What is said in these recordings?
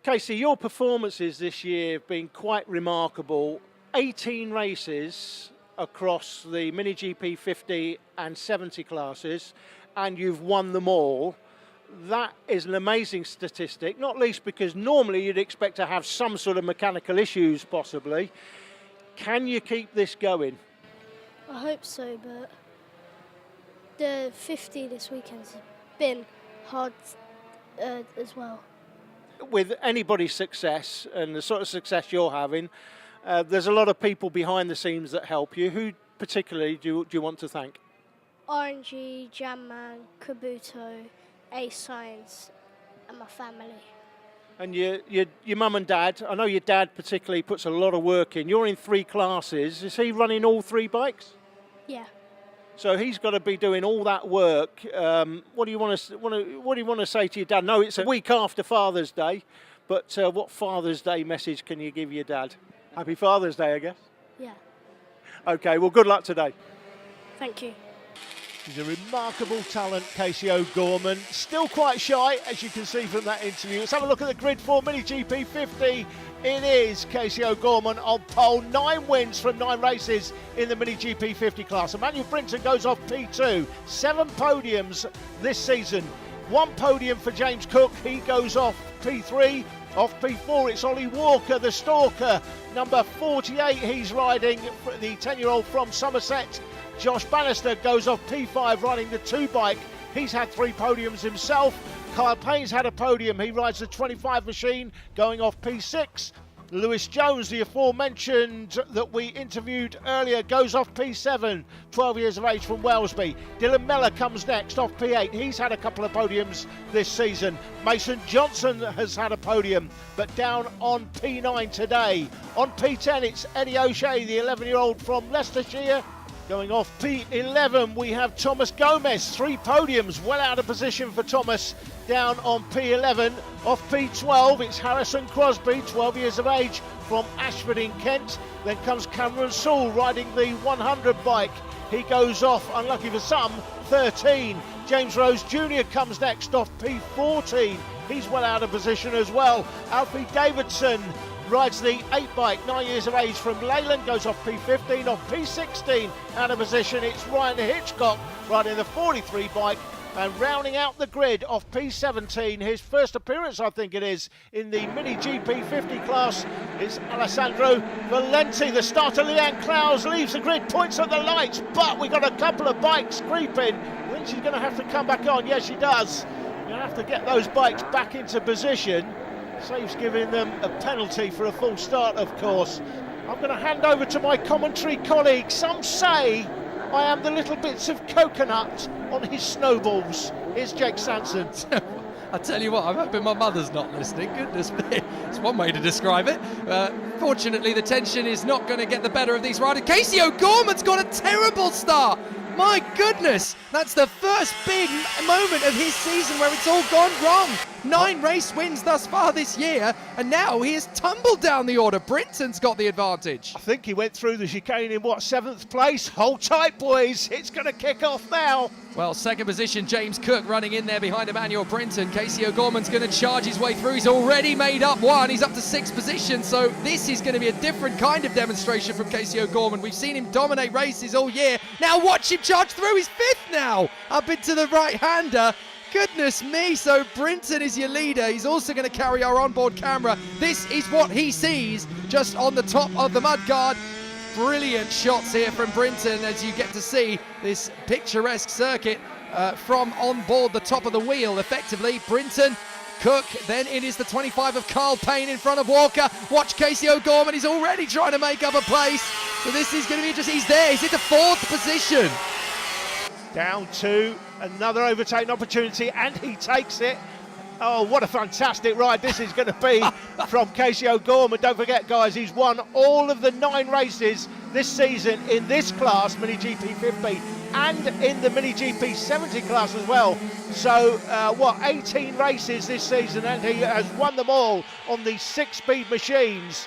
Casey, your performances this year have been quite remarkable. 18 races across the MiniGP50 and 70 classes, and you've won them all. That is an amazing statistic, not least because normally you'd expect to have some sort of mechanical issues possibly. Can you keep this going? I hope so, but the 50 this weekend's been hard as well. With anybody's success and the sort of success you're having, there's a lot of people behind the scenes that help you. Who particularly do you want to thank? RNG, Jamman, Kabuto, Ace Science, and my family. And your mum and dad, I know your dad particularly puts a lot of work in. You're in 3 classes. Is he running all 3 bikes? Yeah. So he's got to be doing all that work. What do you want to say to your dad? No, it's a week after Father's Day, but what Father's Day message can you give your dad? Happy Father's Day, I guess. Yeah. Okay, well, good luck today. Thank you. He's a remarkable talent, Casey O'Gorman. Still quite shy, as you can see from that interview. Let's have a look at the grid for MiniGP50. It is Casey O'Gorman on pole. 9 wins from 9 races in the MiniGP50 class. Emmanuel Brinton goes off P2. 7 podiums this season. 1 podium for James Cook. He goes off P3. Off P4, it's Ollie Walker, the stalker. Number 48, he's riding, the 10-year-old from Somerset. Josh Bannister goes off P5 riding the 2 bike. He's had 3 podiums himself. Kyle Payne's had a podium. He rides the 25 machine going off P6. Lewis Jones, the aforementioned that we interviewed earlier, goes off P7, 12 years of age from Wellesby. Dylan Mellor comes next off P8. He's had a couple of podiums this season. Mason Johnson has had a podium, but down on P9 today. On P10, it's Eddie O'Shea, the 11-year-old from Leicestershire. Going off P11, we have Thomas Gomez, 3 podiums, well out of position for Thomas, down on P11. Off P12, it's Harrison Crosby, 12 years of age, from Ashford in Kent. Then comes Cameron Sewell riding the 100 bike. He goes off, unlucky for some, 13. James Rose Jr. comes next off P14. He's well out of position as well. Alfie Davidson rides the 8 bike, 9 years of age from Leyland, goes off P15. Off P16, out of position, it's Ryan Hitchcock riding the 43 bike. And rounding out the grid off P17, his first appearance, I think it is, in the MiniGP50 class, it's Alessandro Valenti. The starter, Leanne Clowes, leaves the grid, points at the lights, but we got a couple of bikes creeping. I think she's going to have to come back on. Yes, she does. You're going to have to get those bikes back into position. Saves giving them a penalty for a full start, of course. I'm going to hand over to my commentary colleague. Some say I am the little bits of coconut on his snowballs. Here's Jake Sanson. I tell you what, I'm hoping my mother's not listening. Goodness me, it's one way to describe it. Fortunately, the tension is not going to get the better of these riders. Casey O'Gorman's got a terrible start. My goodness, that's the first big moment of his season where it's all gone wrong. 9 race wins thus far this year, and now he has tumbled down the order. Brinton's got the advantage. I think he went through the chicane in, 7th place? Hold tight, boys. It's going to kick off now. Well, 2nd position, James Cook running in there behind Emmanuel Brinton. Casey O'Gorman's going to charge his way through. He's already made up 1. He's up to 6th position, so this is going to be a different kind of demonstration from Casey O'Gorman. We've seen him dominate races all year. Now watch him charge through. He's 5th now, up into the right-hander. Goodness me, so Brinton is your leader. He's also going to carry our onboard camera. This is what he sees just on the top of the mudguard. Brilliant shots here from Brinton as you get to see this picturesque circuit from on board the top of the wheel, effectively. Brinton, Cook, then it is the 25 of Carl Payne in front of Walker. Watch Casey O'Gorman, he's already trying to make up a place. So this is going to be interesting. He's there, he's into 4th position. Down to another overtaking opportunity, and he takes it. Oh, what a fantastic ride this is going to be from Casey O'Gorman. Don't forget, guys, he's won all of the 9 races this season in this class, MiniGP50, and in the MiniGP70 class as well. So, 18 races this season, and he has won them all on the 6-speed machines.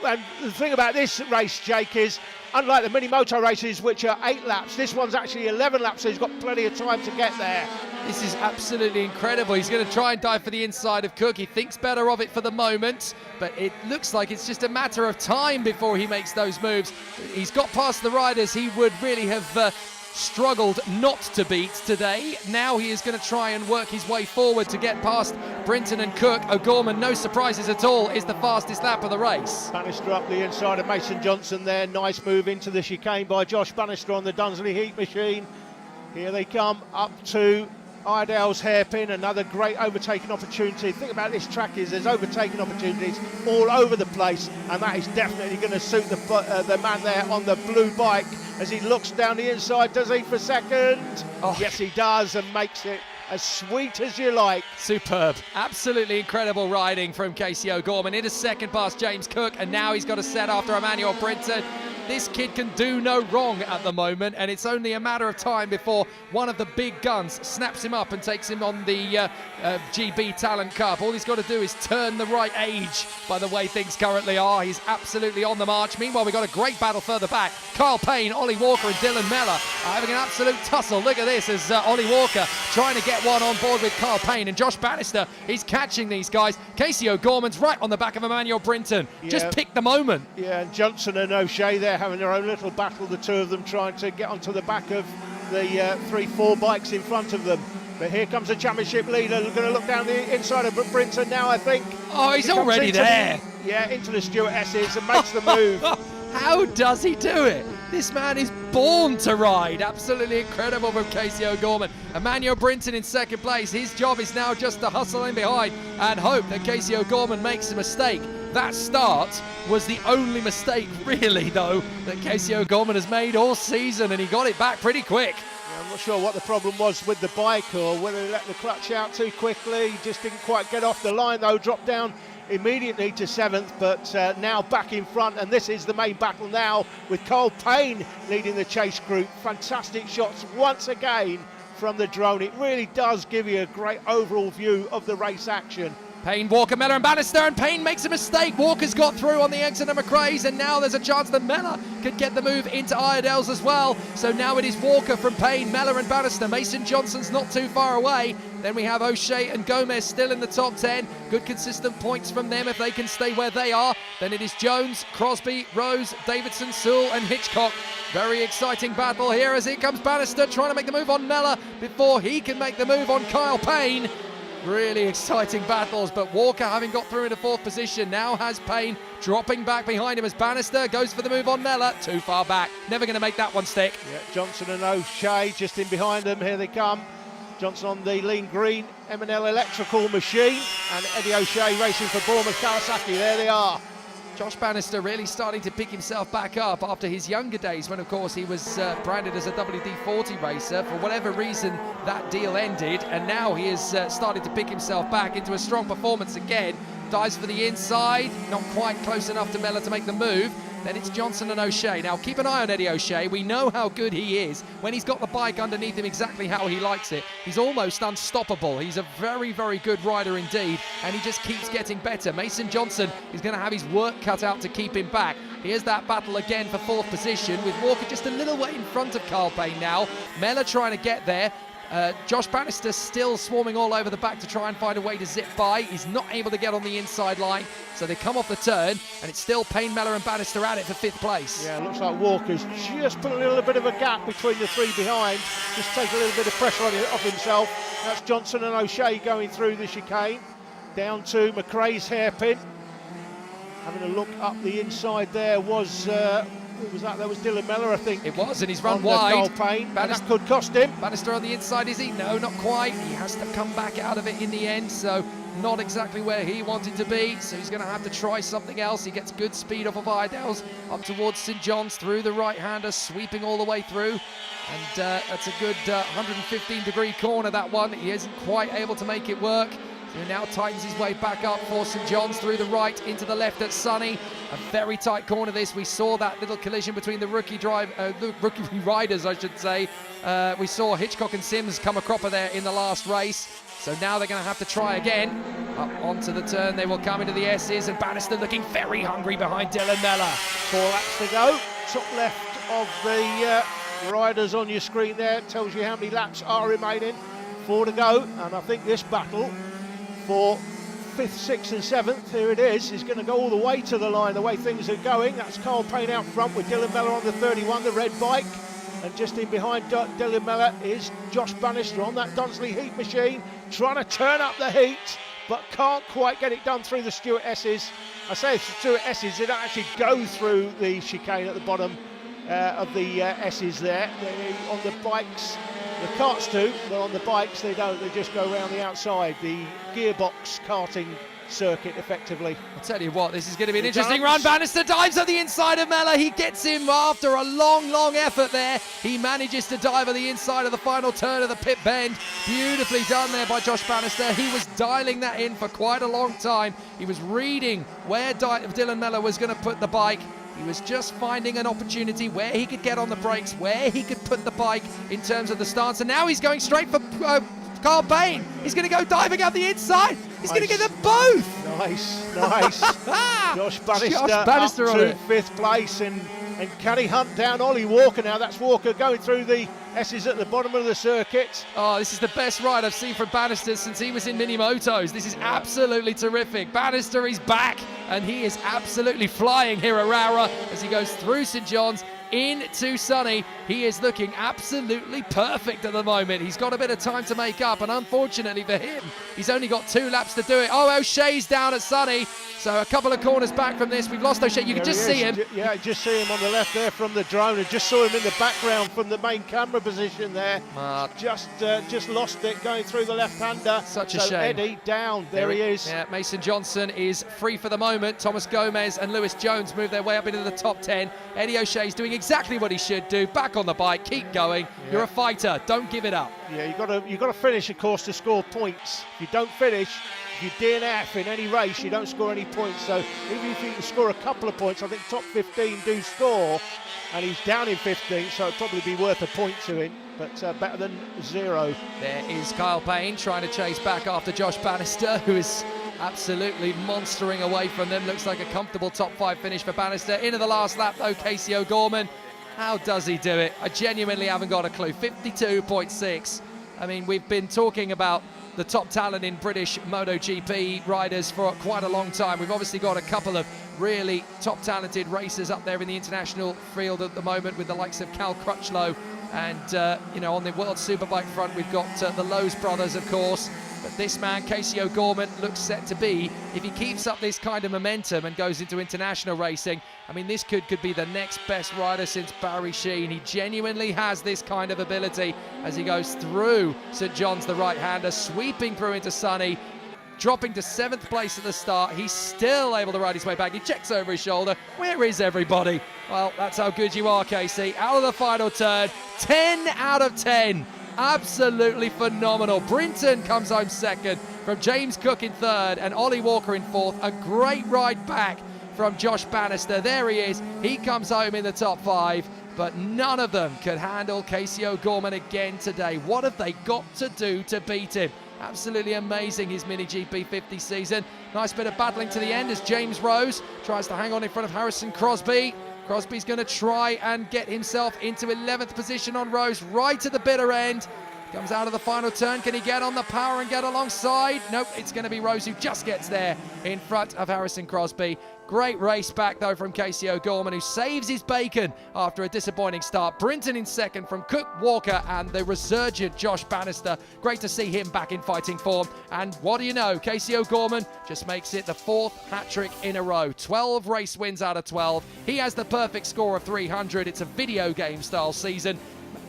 And the thing about this race, Jake, is unlike the mini moto races, which are 8 laps, this one's actually 11 laps, so he's got plenty of time to get there. This is absolutely incredible. He's going to try and dive for the inside of Cook. He thinks better of it for the moment, but it looks like it's just a matter of time before he makes those moves. He's got past the riders he would really have struggled not to beat today. Now he is going to try and work his way forward to get past Brinton and Cook. O'Gorman, no surprises at all, is the fastest lap of the race. Bannister up the inside of Mason Johnson there. Nice move into the chicane by Josh Bannister on the Dunsley Heat machine. Here they come up to Iredale's hairpin. Another great overtaking opportunity. The thing about this track is there's overtaking opportunities all over the place, and that is definitely going to suit the man there on the blue bike as he looks down the inside. Does he for second? Oh. Yes, he does, and makes it as sweet as you like. Superb. Absolutely incredible riding from Casey O'Gorman. In a second past James Cook, and now he's got a set after Emmanuel Brinton. This kid can do no wrong at the moment, and it's only a matter of time before one of the big guns snaps him up and takes him on the GB Talent Cup. All he's got to do is turn the right age by the way things currently are. He's absolutely on the march. Meanwhile, we've got a great battle further back. Kyle Payne, Ollie Walker and Dylan Mellor are having an absolute tussle. Look at this as Ollie Walker trying to get one on board with Kyle Payne, and Josh Bannister is catching these guys. Casey O'Gorman's right on the back of Emmanuel Brinton. Yeah. Just pick the moment. Yeah, and Johnson and O'Shea there having their own little battle, the two of them trying to get onto the back of the 3-4 bikes in front of them. But here comes the championship leader, going to look down the inside of Brinton now, I think. Oh, he's already there. Into the Stuart S's and makes the move. How does he do it? This man is born to ride. Absolutely incredible from Casey O'Gorman. Emmanuel Brinton in second place. His job is now just to hustle in behind and hope that Casey O'Gorman makes a mistake. That start was the only mistake, really, though, that Casey O'Gorman has made all season, and he got it back pretty quick. Yeah, I'm not sure what the problem was with the bike, or whether he let the clutch out too quickly. He just didn't quite get off the line, though. Dropped down immediately to 7th, but now back in front, and this is the main battle now with Kyle Payne leading the chase group. Fantastic shots once again from the drone. It really does give you a great overall view of the race action. Payne, Walker, Mellor and Bannister, and Payne makes a mistake. Walker's got through on the exit of McRae's, and now there's a chance that Mellor could get the move into Iredale's as well. So now it is Walker from Payne, Mellor and Bannister. Mason Johnson's not too far away. Then we have O'Shea and Gomez still in the top 10. Good consistent points from them if they can stay where they are. Then it is Jones, Crosby, Rose, Davidson, Sewell and Hitchcock. Very exciting battle here as here comes Bannister trying to make the move on Mellor before he can make the move on Kyle Payne. Really exciting battles, but Walker, having got through into 4th position, now has Payne dropping back behind him as Bannister goes for the move on Mellor. Too far back. Never going to make that one stick. Yeah, Johnson and O'Shea just in behind them. Here they come. Johnson on the lean green M&L electrical machine, and Eddie O'Shea racing for Bournemouth Kawasaki. There they are. Josh Bannister really starting to pick himself back up after his younger days when, of course, he was branded as a WD-40 racer. For whatever reason, that deal ended, and now he is starting to pick himself back into a strong performance again. Dives for the inside, not quite close enough to Mellor to make the move. Then it's Johnson and O'Shea. Now keep an eye on Eddie O'Shea. We know how good he is when he's got the bike underneath him exactly how he likes it. He's almost unstoppable. He's a very, very good rider indeed, and he just keeps getting better. Mason Johnson is going to have his work cut out to keep him back. Here's that battle again for 4th position with Walker just a little way in front of Kyle Payne now. Mellor trying to get there. Josh Bannister still swarming all over the back to try and find a way to zip by. He's not able to get on the inside line, so they come off the turn, and it's still Payne, Mellor and Bannister at it for 5th place. Yeah, looks like Walker's just put a little bit of a gap between the 3 behind, just take a little bit of pressure off himself. That's Johnson and O'Shea going through the chicane, down to McRae's hairpin. Having a look up the inside there was... who was that? That was Dylan Mellor, I think. It was, and he's run wide. Payne. That could cost him. Bannister on the inside, is he? No, not quite. He has to come back out of it in the end, so not exactly where he wanted to be. So he's going to have to try something else. He gets good speed off of Iredale's up towards St John's through the right-hander, sweeping all the way through. And that's a good 115-degree corner, that one. He isn't quite able to make it work. So he now tightens his way back up for St John's through the right into the left at Sunny. A very tight corner this. We saw that little collision between the rookie riders, I should say. We saw Hitchcock and Sims come a cropper there in the last race. So now they're going to have to try again. Up onto the turn they will come into the S's, and Bannister looking very hungry behind Dylan Mellor. 4 laps to go. Top left of the riders on your screen there tells you how many laps are remaining. 4 to go, and I think this battle for 5th, 6th and 7th, here it is going to go all the way to the line, the way things are going. That's Kyle Payne out front with Dylan Mellor on the 31, the red bike. And just in behind Dylan Mellor is Josh Bannister on that Dunsley heat machine, trying to turn up the heat, but can't quite get it done through the Stewart S's. I say Stewart S's, they don't actually go through the chicane at the bottom of the S's there. On the bikes, the karts do, but on the bikes they don't, they just go around the outside, the gearbox karting circuit effectively. I'll tell you what, this is going to be an interesting run. Bannister dives on the inside of Mellor. He gets him after a long effort there. He manages to dive on the inside of the final turn of the pit bend. Beautifully done there by Josh Bannister. He was dialing that in for quite a long time. He was reading where Dylan Mellor was going to put the bike. He was just finding an opportunity where he could get on the brakes, where he could put the bike in terms of the stance. And now he's going straight for Kyle Payne. He's going to go diving up the inside. He's going to get them both. Nice. Josh Bannister up to to 5th place, and can he hunt down Ollie Walker now? That's Walker going through the S's at the bottom of the circuit. Oh, this is the best ride I've seen from Bannister since he was in Mini Motos. This is absolutely terrific. Bannister is back, and he is absolutely flying here at Rowrah as he goes through St John's into Sunny. He is looking absolutely perfect at the moment. He's got a bit of time to make up, and unfortunately for him, he's only got 2 laps to do it. Oh, O'Shea's down at Sunny, so a couple of corners back from this. We've lost O'Shea. You can just see him. Yeah, just see him on the left there from the drone, and just saw him in the background from the main camera position there. Just lost it going through the left-hander. Such a shame. Eddie down. There he is. Yeah, Mason Johnson is free for the moment. Thomas Gomez and Lewis Jones move their way up into the top 10. Eddie O'Shea's doing exactly what he should do. Back on the bike, keep going. Yeah. You're a fighter. Don't give it up. Yeah, you got to finish, of course, to score points. If you don't finish, if you DNF in any race, you don't score any points. So even if you can score a couple of points, I think top 15 do score, and he's down in 15, so it'd probably be worth a point to him, but better than 0. There is Kyle Payne trying to chase back after Josh Bannister, who is absolutely monstering away from them. Looks like a comfortable top 5 finish for Bannister. Into the last lap though, Casey O'Gorman. How does he do it? I genuinely haven't got a clue. 52.6. I mean, we've been talking about the top talent in British MotoGP riders for quite a long time. We've obviously got a couple of really top talented racers up there in the international field at the moment, with the likes of Cal Crutchlow, and on the World Superbike front we've got the Lowe's brothers, of course. But this man, Casey O'Gorman, looks set to be, if he keeps up this kind of momentum and goes into international racing, I mean, this could be the next best rider since Barry Sheene. He genuinely has this kind of ability as he goes through St John's, the right-hander, sweeping through into Sunny, dropping to 7th place at the start. He's still able to ride his way back. He checks over his shoulder. Where is everybody? Well, that's how good you are, Casey. Out of the final turn, 10 out of 10. Absolutely phenomenal. Brinton comes home 2nd, from James Cook in 3rd, and Ollie Walker in 4th. A great ride back from Josh Bannister. There he is. He comes home in the top 5, but none of them could handle Casey O'Gorman again today. What have they got to do to beat him? Absolutely amazing, his MiniGP50 season. Nice bit of battling to the end as James Rose tries to hang on in front of Harrison Crosby. Crosby's going to try and get himself into 11th position on Rose right to the bitter end. Comes out of the final turn. Can he get on the power and get alongside? Nope, it's going to be Rose who just gets there in front of Harrison Crosby. Great race back, though, from Casey O'Gorman, who saves his bacon after a disappointing start. Brinton in 2nd from Cook, Walker, and the resurgent Josh Bannister. Great to see him back in fighting form. And what do you know? Casey O'Gorman just makes it the 4th hat-trick in a row. 12 race wins out of 12. He has the perfect score of 300. It's a video game-style season.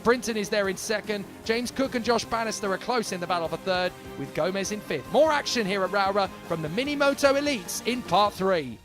Brinton is there in 2nd. James Cook and Josh Bannister are close in the battle for 3rd, with Gomez in 5th. More action here at Rowrah from the Mini Moto Elites in Part 3.